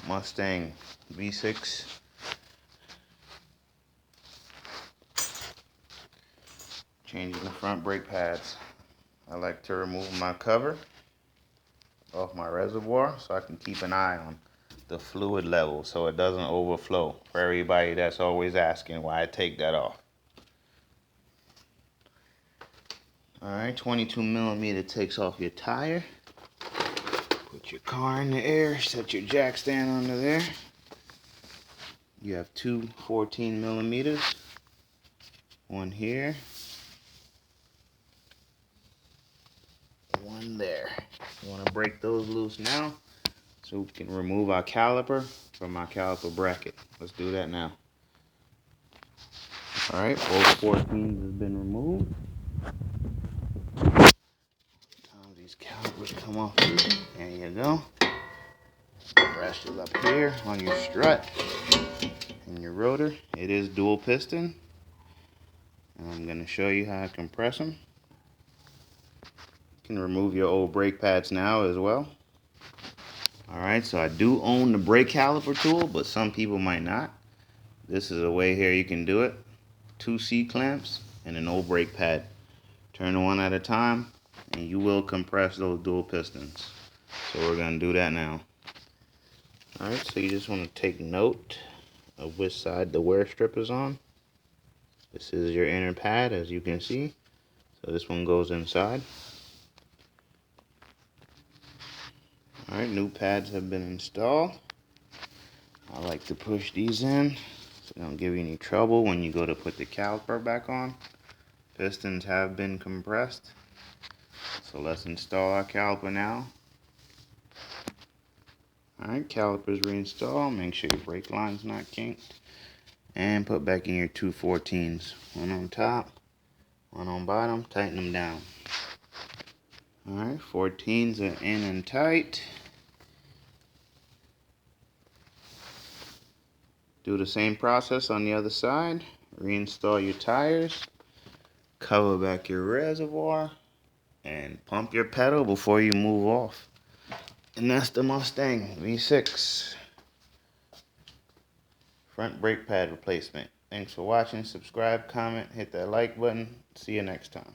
Mustang V6. Changing the front brake pads. I like to remove my cover off my reservoir so I can keep an eye on the fluid level so it doesn't overflow. For everybody that's always asking why I take that off. Alright, 22mm takes off your tire. Put your car in the air, set your jack stand under there. You have two 14mm. One here. One there. You want to break those loose now so we can remove our caliper from our caliper bracket. Let's do that now. Alright, both 14s have been removed. These calipers come off. There you go. The rest is up here on your strut and your rotor. It is dual piston. And I'm going to show you how to compress them. You can remove your old brake pads now as well. Alright, so I do own the brake caliper tool, but some people might not. This is a way here you can do it. 2 C-clamps and an old brake pad. Turn one at a time and you will compress those dual pistons. So we're going to do that now. Alright, so you just want to take note of which side the wear strip is on. This is your inner pad, as you can see. So this one goes inside. Alright, new pads have been installed. I like to push these in so they don't give you any trouble when you go to put the caliper back on. Pistons have been compressed. So let's install our caliper now. Alright, calipers reinstalled. Make sure your brake line's not kinked. And put back in your two 14s. One on top, one on bottom. Tighten them down. Alright, 14s are in and tight. Do the same process on the other side. Reinstall your tires. Cover back your reservoir. And pump your pedal before you move off. And that's the Mustang V6 front brake pad replacement. Thanks for watching. Subscribe, comment, hit that like button. See you next time.